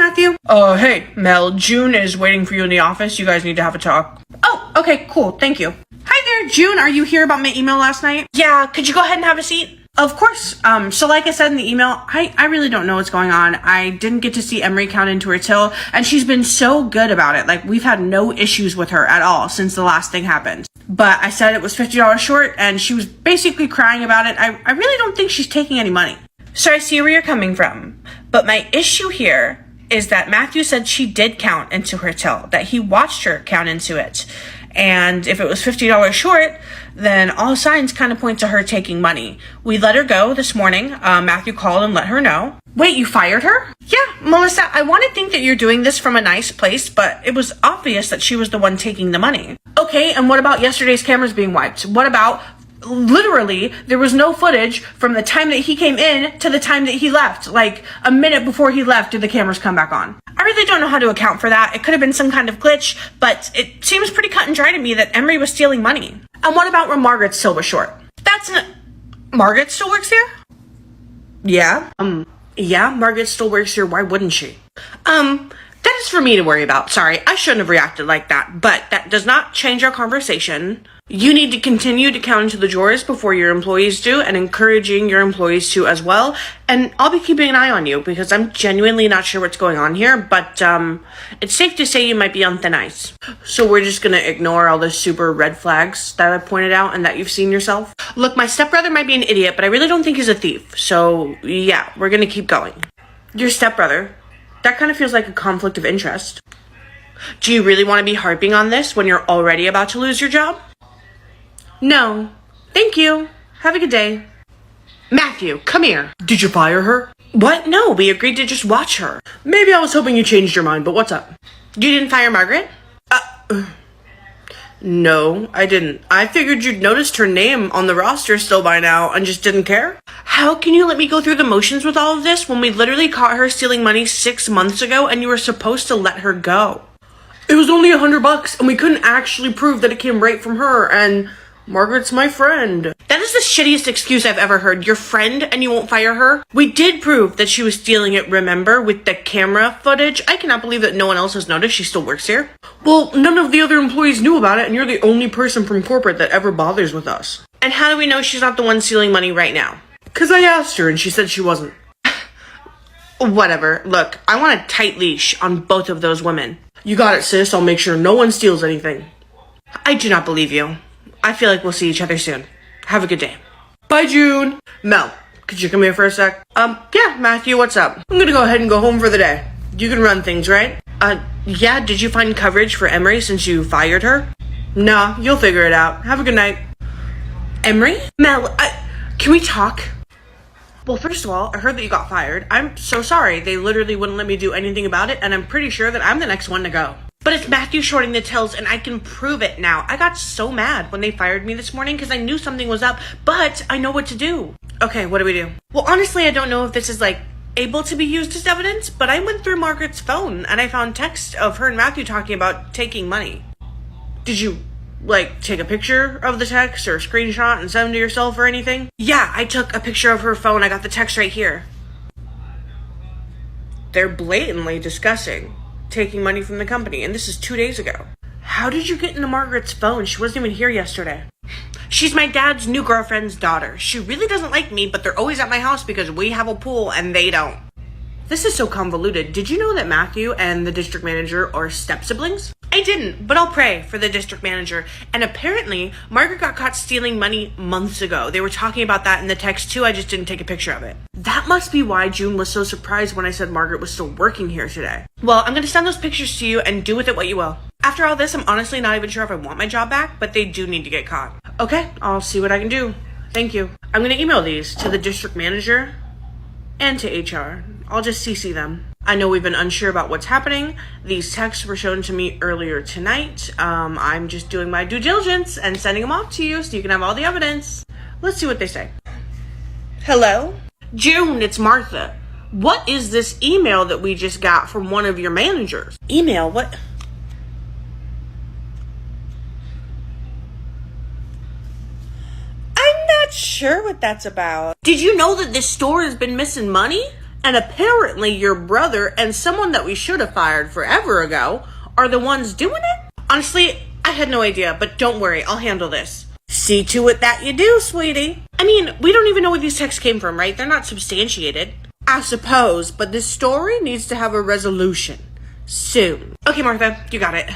Matthew. Hey, Mel, June is waiting for you in the office. You guys need to have a talk. Oh, okay, cool, thank you. Hi there, June, are you here about my email last night? Yeah, could you go ahead and have a seat? Of course. So like I said in the email, I really don't know what's going on. I didn't get to see Emery count into her till, and she's been so good about it. Like, we've had no issues with her at all since the last thing happened. But I said it was $50 short, and she was basically crying about it. I really don't think she's taking any money. So I see where you're coming from. But my issue here is that Matthew said she did count into her till, that he watched her count into it. And if it was $50 short, then all signs kind of point to her taking money. We let her go this morning. Matthew called and let her know. Wait, you fired her? Yeah, Melissa, I want to think that you're doing this from a nice place, but it was obvious that she was the one taking the money. Okay, and what about yesterday's cameras being wiped? What about, literally, there was no footage from the time that he came in to the time that he left. Like, a minute before he left, did the cameras come back on? I really don't know how to account for that. It could have been some kind of glitch, but it seems pretty cut and dry to me that Emery was stealing money. And what about when Margaret still was short? Margaret still works here? Yeah. Yeah, Margaret still works here. Why wouldn't she? That is for me to worry about. Sorry, I shouldn't have reacted like that, but that does not change our conversation. You need to continue to count into the drawers before your employees do, and encouraging your employees to as well. And I'll be keeping an eye on you because I'm genuinely not sure what's going on here, but it's safe to say you might be on thin ice. So we're just gonna ignore all the super red flags that I pointed out and that you've seen yourself? Look, my stepbrother might be an idiot, but I really don't think he's a thief. So yeah, we're gonna keep going. Your stepbrother? That kind of feels like a conflict of interest. Do you really want to be harping on this when you're already about to lose your job? No. Thank you. Have a good day. Matthew, come here. Did you fire her? What? No, we agreed to just watch her. Maybe I was hoping you changed your mind, but what's up? You didn't fire Margaret? No, I didn't. I figured you'd noticed her name on the roster still by now and just didn't care. How can you let me go through the motions with all of this when we literally caught her stealing money 6 months ago and you were supposed to let her go? It was only $100 and we couldn't actually prove that it came right from her, and Margaret's my friend. That is the shittiest excuse I've ever heard. Your friend and you won't fire her? We did prove that she was stealing it, remember, with the camera footage. I cannot believe that no one else has noticed she still works here. Well, none of the other employees knew about it, and you're the only person from corporate that ever bothers with us. And how do we know she's not the one stealing money right now? 'Cause I asked her and she said she wasn't. Whatever. Look, I want a tight leash on both of those women. You got it, sis. I'll make sure no one steals anything. I do not believe you. I feel like we'll see each other soon. Have a good day. Bye, June. Mel, could you come here for a sec? Yeah, Matthew, what's up? I'm gonna go ahead and go home for the day. You can run things, right? Yeah, did you find coverage for Emery since you fired her? Nah, you'll figure it out. Have a good night. Emery? Mel, can we talk? Well, first of all, I heard that you got fired. I'm so sorry. They literally wouldn't let me do anything about it, and I'm pretty sure that I'm the next one to go. But it's Matthew shorting the tills, and I can prove it now. I got so mad when they fired me this morning because I knew something was up, but I know what to do. Okay, what do we do? Well, honestly, I don't know if this is, able to be used as evidence, but I went through Margaret's phone, and I found text of her and Matthew talking about taking money. Did you, take a picture of the text or a screenshot and send them to yourself or anything? Yeah, I took a picture of her phone. I got the text right here. They're blatantly discussing taking money from the company, and this is 2 days ago. How did you get into Margaret's phone? She wasn't even here yesterday. She's my dad's new girlfriend's daughter. She really doesn't like me, but they're always at my house because we have a pool and they don't. This is so convoluted. Did you know that Matthew and the district manager are step-siblings? I didn't, but I'll pray for the district manager. And apparently, Margaret got caught stealing money months ago. They were talking about that in the text too, I just didn't take a picture of it. That must be why June was so surprised when I said Margaret was still working here today. Well, I'm gonna send those pictures to you and do with it what you will. After all this, I'm honestly not even sure if I want my job back, but they do need to get caught. Okay, I'll see what I can do. Thank you. I'm gonna email these to the district manager and to HR. I'll just CC them. I know we've been unsure about what's happening. These texts were shown to me earlier tonight. I'm just doing my due diligence and sending them off to you so you can have all the evidence. Let's see what they say. Hello? June, it's Martha. What is this email that we just got from one of your managers? Email? What? I'm not sure what that's about. Did you know that this store has been missing money? And apparently your brother and someone that we should have fired forever ago are the ones doing it? Honestly, I had no idea, but don't worry, I'll handle this. See to it that you do, sweetie. I mean, we don't even know where these texts came from, right? They're not substantiated. I suppose, but this story needs to have a resolution. Soon. Okay, Martha, you got it.